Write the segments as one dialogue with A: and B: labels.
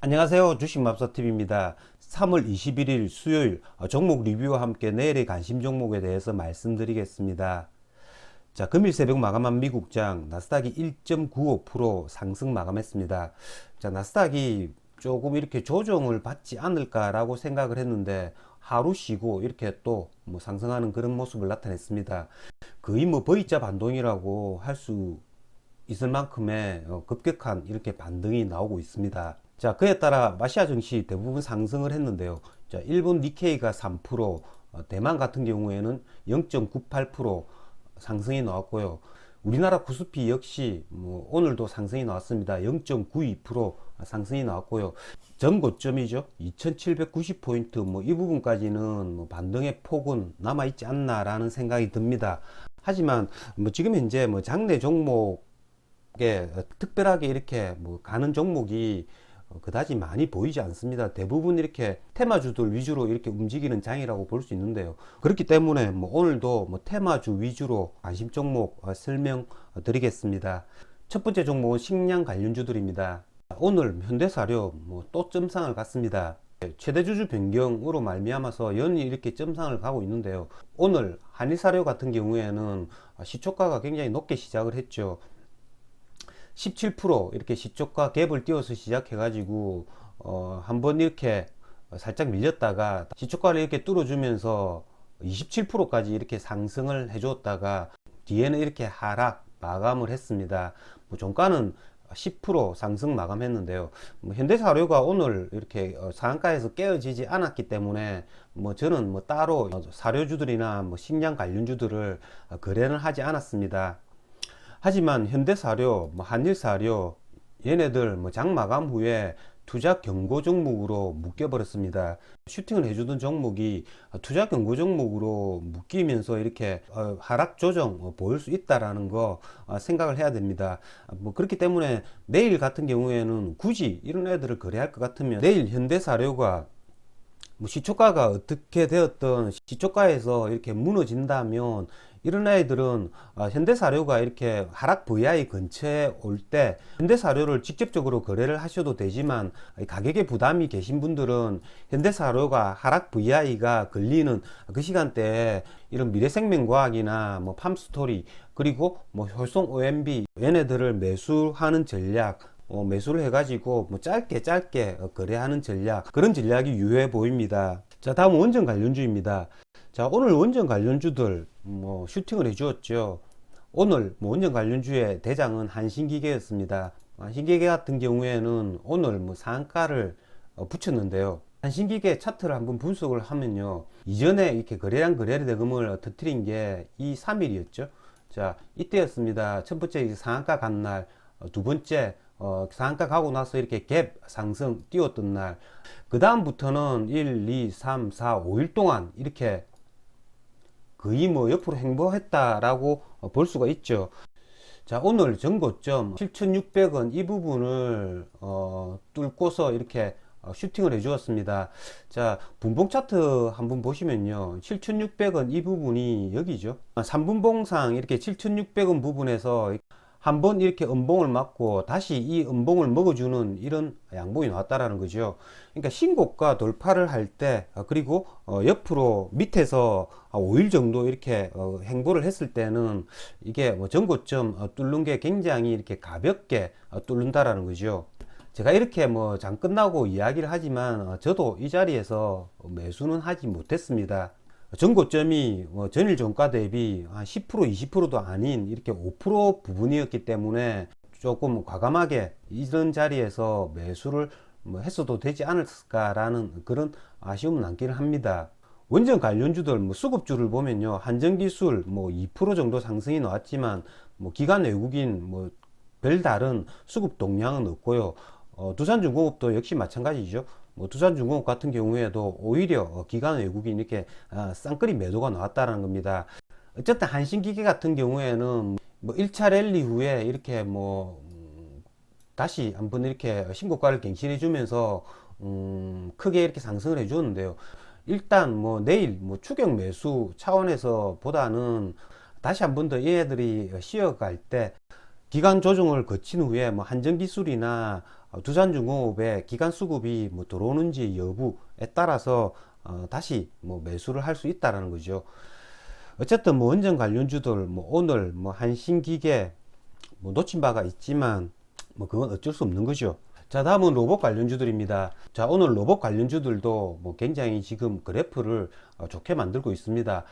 A: 안녕하세요. 주식맘사TV입니다. 3월 21일 수요일 종목 리뷰와 함께 내일의 관심 종목에 대해서 말씀드리겠습니다. 자, 금일 새벽 마감한 미국장 나스닥이 1.95% 상승 마감했습니다. 자, 나스닥이 조금 이렇게 조정을 받지 않을까라고 생각을 했는데 하루 쉬고 이렇게 또 상승하는 그런 모습을 나타냈습니다. 거의 V자 반동이라고 할 수 있을 만큼의 급격한 이렇게 반등이 나오고 있습니다. 자, 그에 따라 아시아 증시 대부분 상승을 했는데요. 자, 일본 니케이가 3%, 대만 같은 경우에는 0.98% 상승이 나왔고요. 우리나라 코스피 역시 오늘도 상승이 나왔습니다. 0.92% 상승이 나왔고요. 전 고점이죠. 2790포인트 이 부분까지는 반등의 폭은 남아있지 않나라는 생각이 듭니다. 하지만 지금 현재 장내 종목에 특별하게 이렇게 가는 종목이 그다지 많이 보이지 않습니다. 대부분 이렇게 테마주들 위주로 이렇게 움직이는 장이라고 볼 수 있는데요. 그렇기 때문에 오늘도 테마주 위주로 관심 종목 설명드리겠습니다. 첫 번째 종목은 식량 관련주들입니다. 오늘 현대사료 또 점상을 갔습니다. 최대 주주 변경으로 말미암아서 연이 이렇게 점상을 가고 있는데요. 오늘 한일사료 같은 경우에는 시초가가 굉장히 높게 시작을 했죠. 17% 이렇게 시초가 갭을 띄워서 시작해 가지고 한번 이렇게 살짝 밀렸다가 시초가를 이렇게 뚫어주면서 27%까지 이렇게 상승을 해 줬다가 뒤에는 이렇게 하락 마감을 했습니다. 종가는 10% 상승 마감했는데요. 현대사료가 오늘 이렇게 상한가에서 깨어지지 않았기 때문에 저는 따로 사료주들이나 식량 관련주들을 거래는 하지 않았습니다. 하지만 현대사료, 한일사료 얘네들 장 마감 후에 투자 경고 종목으로 묶여버렸습니다. 슈팅을 해주던 종목이 투자 경고 종목으로 묶이면서 이렇게 하락 조정 보일 수 있다라는 거 생각을 해야 됩니다. 그렇기 때문에 내일 같은 경우에는 굳이 이런 애들을 거래할 것 같으면 내일 현대사료가 시초가가 어떻게 되었던 시초가에서 이렇게 무너진다면 이런 아이들은 현대사료가 이렇게 하락 VI 근처에 올 때 현대사료를 직접적으로 거래를 하셔도 되지만 가격에 부담이 계신 분들은 현대사료가 하락 VI가 걸리는 그 시간대에 이런 미래생명과학이나 팜스토리 그리고 효성 OMB 얘네들을 매수하는 전략 매수를 해가지고 짧게 거래하는 전략 그런 전략이 유효해 보입니다. 자, 다음 원전 관련주입니다. 자, 오늘 원전 관련주들 슈팅을 해 주었죠. 오늘 원전 관련주의 대장은 한신기계였습니다. 한신기계 같은 경우에는 오늘 상한가를 붙였는데요. 한신기계 차트를 한번 분석을 하면요, 이전에 이렇게 거래량 거래 대금을 터뜨린 게 이 3일이었죠. 자, 이때였습니다. 첫 번째 상한가 간 날, 두 번째 상한가 가고 나서 이렇게 갭 상승 띄웠던 날, 그 다음부터는 1, 2, 3, 4, 5일 동안 이렇게 거의 옆으로 행보했다라고 볼 수가 있죠. 자, 오늘 전고점 7,600원 이 부분을 뚫고서 이렇게 슈팅을 해 주었습니다. 자, 분봉 차트 한번 보시면요, 7,600원 이 부분이 여기죠. 3분봉상 이렇게 7,600원 부분에서 한번 이렇게 음봉을 맞고 다시 이 음봉을 먹어주는 이런 양봉이 나왔다라는 거죠. 그러니까 신고가 돌파를 할 때 그리고 옆으로 밑에서 5일 정도 이렇게 행보를 했을 때는 이게 전고점 뚫는 게 굉장히 이렇게 가볍게 뚫는다라는 거죠. 제가 이렇게 장 끝나고 이야기를 하지만 저도 이 자리에서 매수는 하지 못했습니다. 전고점이 전일 종가 대비 한 10% 20%도 아닌 이렇게 5% 부분이었기 때문에 조금 과감하게 이런 자리에서 매수를 했어도 되지 않을까라는 그런 아쉬움은 남기는 합니다. 원전 관련주들 수급주를 보면요, 한전기술 2% 정도 상승이 나왔지만 기관 외국인 별다른 수급 동향은 없고요. 두산중공업도 역시 마찬가지죠. 두산중공업 같은 경우에도 오히려 기관 외국인 이렇게 쌍끌이 매도가 나왔다는 겁니다. 어쨌든 한신기계 같은 경우에는 1차 랠리 후에 이렇게 다시 한번 이렇게 신고가를 갱신해 주면서 크게 이렇게 상승을 해 주었는데요. 일단 내일 추격 매수 차원에서 보다는 다시 한번 더 얘네들이 쉬어갈 때 기간 조정을 거친 후에 한전기술이나 두산중공업에 기간 수급이 뭐 들어오는지 여부에 따라서 다시 뭐 매수를 할 수 있다라는 거죠. 어쨌든 뭐 원전 관련주들 뭐 오늘 뭐 한신기계 뭐 놓친 바가 있지만 뭐 그건 어쩔 수 없는 거죠. 자, 다음은 로봇 관련주들입니다. 자, 오늘 로봇 관련주들도 뭐 굉장히 지금 그래프를 좋게 만들고 있습니다.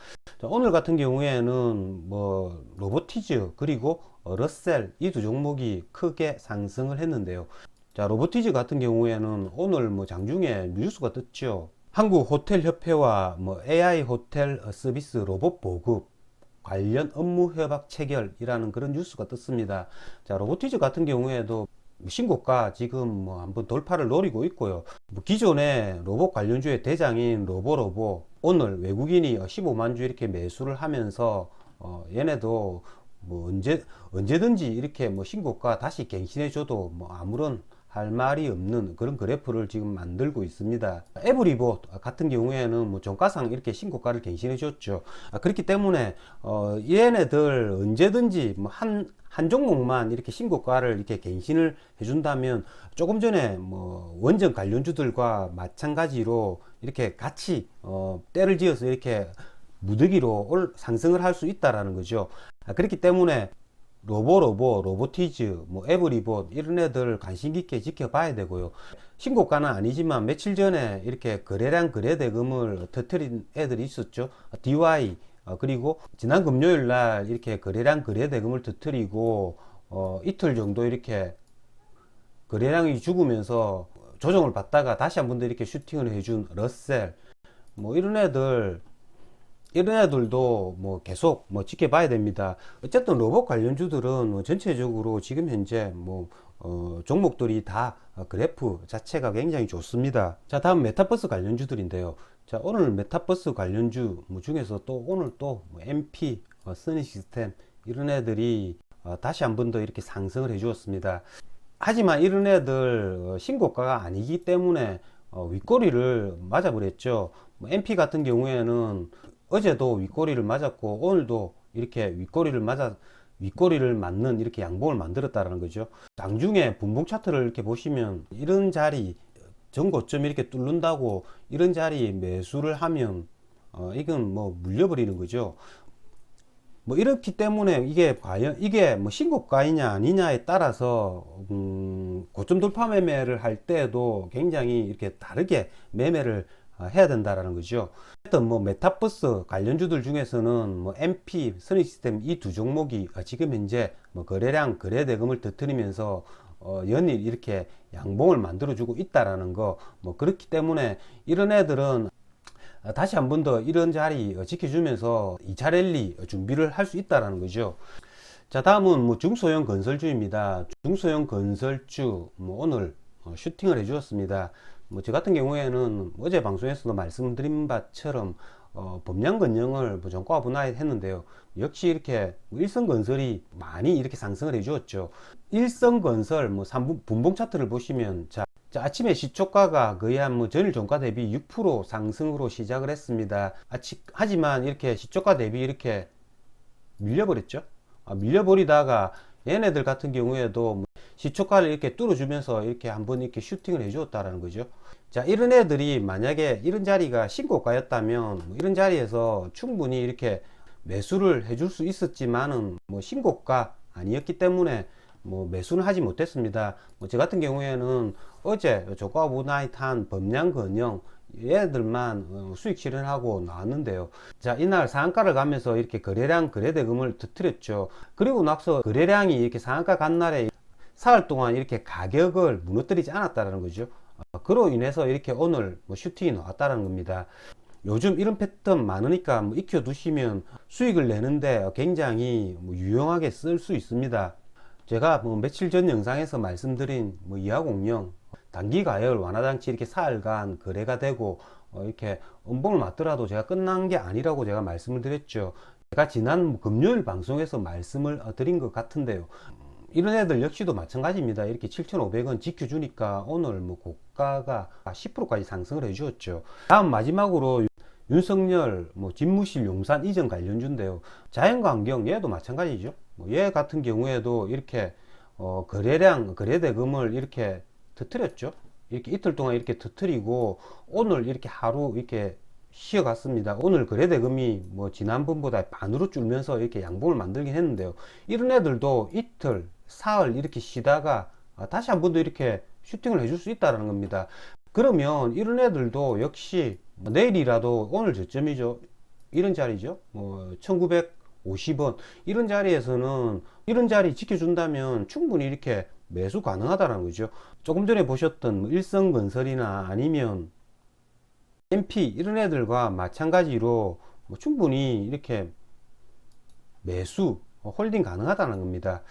A: 자, 오늘 같은 경우에는 뭐 로보티즈 그리고 러셀 이 두 종목이 크게 상승을 했는데요. 자, 로보티즈 같은 경우에는 오늘 뭐 장중에 뉴스가 떴죠. 한국호텔협회와 뭐 AI 호텔 서비스 로봇 보급 관련 업무 협약 체결이라는 그런 뉴스가 떴습니다. 자, 로보티즈 같은 경우에도 신고가 지금 뭐 한번 돌파를 노리고 있고요. 뭐 기존의 로봇 관련주의 대장인 로보로보 오늘 외국인이 15만 주 이렇게 매수를 하면서 얘네도 뭐 언제든지 이렇게 뭐 신고가 다시 갱신해 줘도 뭐 아무런 할 말이 없는 그런 그래프를 지금 만들고 있습니다. 에브리봇 같은 경우에는 뭐 종가상 이렇게 신고가를 갱신해 줬죠. 그렇기 때문에 얘네들 언제든지 뭐 한 종목만 이렇게 신고가를 이렇게 갱신을 해준다면 조금 전에 뭐 원전 관련주들과 마찬가지로 이렇게 같이 때를 지어서 이렇게 무더기로 상승을 할 수 있다라는 거죠. 그렇기 때문에 로보티즈, 뭐 에브리봇 이런 애들 관심 깊게 지켜봐야 되고요. 신고가는 아니지만 며칠 전에 이렇게 거래량 거래대금을 터뜨린 애들이 있었죠. DY 그리고 지난 금요일 날 이렇게 거래량 거래대금을 터뜨리고 이틀 정도 이렇게 거래량이 죽으면서 조정을 받다가 다시 한 번 더 이렇게 슈팅을 해준 러셀 뭐 이런 애들도 뭐 계속 뭐 지켜봐야 됩니다. 어쨌든 로봇 관련주들은 뭐 전체적으로 지금 현재 뭐 종목들이 다 그래프 자체가 굉장히 좋습니다. 자, 다음 메타버스 관련주들인데요. 자, 오늘 메타버스 관련주 뭐 중에서 또 오늘 또 뭐 MP, 써니시스템 이런 애들이 다시 한 번 더 이렇게 상승을 해 주었습니다. 하지만 이런 애들 신고가가 아니기 때문에 윗꼬리를 맞아버렸죠. 뭐 MP 같은 경우에는 어제도 윗꼬리를 맞았고 오늘도 이렇게 윗꼬리를 맞는 이렇게 양봉을 만들었다는 거죠. 장중에 분봉 차트를 이렇게 보시면 이런 자리 전고점 이렇게 뚫는다고 이런 자리 매수를 하면 이건 뭐 물려버리는 거죠. 뭐 이렇기 때문에 이게 과연 이게 뭐 신고가이냐 아니냐에 따라서 고점 돌파 매매를 할 때도 굉장히 이렇게 다르게 매매를 해야 된다라는 거죠. 어떤 뭐 메타버스 관련주들 중에서는 뭐 MP, 선익시스템 이 두 종목이 지금 현재 뭐 거래량 거래대금을 터뜨리면서 연일 이렇게 양봉을 만들어주고 있다라는 거 뭐 그렇기 때문에 이런 애들은 다시 한 번 더 이런 자리 지켜주면서 2차 랠리 준비를 할 수 있다라는 거죠. 자, 다음은 뭐 중소형 건설주입니다. 중소형 건설주 뭐 오늘 슈팅을 해 주었습니다. 뭐 저 같은 경우에는 어제 방송에서도 말씀드린 바처럼 범량건영을 뭐 전과 분할 했는데요. 역시 이렇게 일성건설이 많이 이렇게 상승을 해 주었죠. 일성건설 뭐 3분 분봉 차트를 보시면 자, 아침에 시초가가 거의 한 뭐 전일 종가 대비 6% 상승으로 시작을 했습니다. 하지만 이렇게 시초가 대비 이렇게 밀려버렸죠. 밀려버리다가 얘네들 같은 경우에도 뭐 시초가를 이렇게 뚫어주면서 이렇게 한번 이렇게 슈팅을 해주었다라는 거죠. 자, 이런 애들이 만약에 이런 자리가 신고가였다면 뭐 이런 자리에서 충분히 이렇게 매수를 해줄 수 있었지만은 뭐 신고가 아니었기 때문에 뭐 매수는 하지 못했습니다. 뭐 저 같은 경우에는 어제 저가 오브나이트한 범량건영 얘들만 수익 실현하고 나왔는데요. 자, 이날 상한가를 가면서 이렇게 거래량 거래대금을 터뜨렸죠. 그리고 나서 거래량이 이렇게 상한가 간 날에 사흘 동안 이렇게 가격을 무너뜨리지 않았다는 거죠. 그로 인해서 이렇게 오늘 뭐 슈팅이 나왔다는 겁니다. 요즘 이런 패턴 많으니까 뭐 익혀 두시면 수익을 내는데 굉장히 뭐 유용하게 쓸 수 있습니다. 제가 뭐 며칠 전 영상에서 말씀드린 뭐 이하공령 단기 가열 완화장치 이렇게 사흘간 거래가 되고 이렇게 음봉을 맞더라도 제가 끝난 게 아니라고 제가 말씀을 드렸죠. 제가 지난 금요일 방송에서 말씀을 드린 것 같은데요. 이런 애들 역시도 마찬가지입니다. 이렇게 7,500원 지켜주니까 오늘 뭐 고가가 10%까지 상승을 해주었죠. 다음 마지막으로 윤석열 뭐 집무실 용산 이전 관련주인데요. 자연광경 얘도 마찬가지죠. 얘 같은 경우에도 이렇게 거래량 거래대금을 이렇게 터트렸죠. 이렇게 이틀 동안 이렇게 터트리고 오늘 이렇게 하루 이렇게 쉬어갔습니다. 오늘 거래대금이 뭐 지난번보다 반으로 줄면서 이렇게 양봉을 만들긴 했는데요. 이런 애들도 이틀, 사흘 이렇게 쉬다가 다시 한 번 더 이렇게 슈팅을 해줄 수 있다는 겁니다. 그러면 이런 애들도 역시 내일이라도 오늘 저점이죠. 이런 자리죠. 뭐 1950원 이런 자리에서는 이런 자리 지켜준다면 충분히 이렇게 매수 가능하다는 거죠. 조금 전에 보셨던 뭐 일성건설이나 아니면 MP 이런 애들과 마찬가지로 뭐 충분히 이렇게 매수 홀딩 가능하다는 겁니다.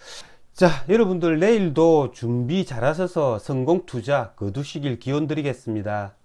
A: 자, 여러분들 내일도 준비 잘하셔서 성공 투자 거두시길 기원 드리겠습니다.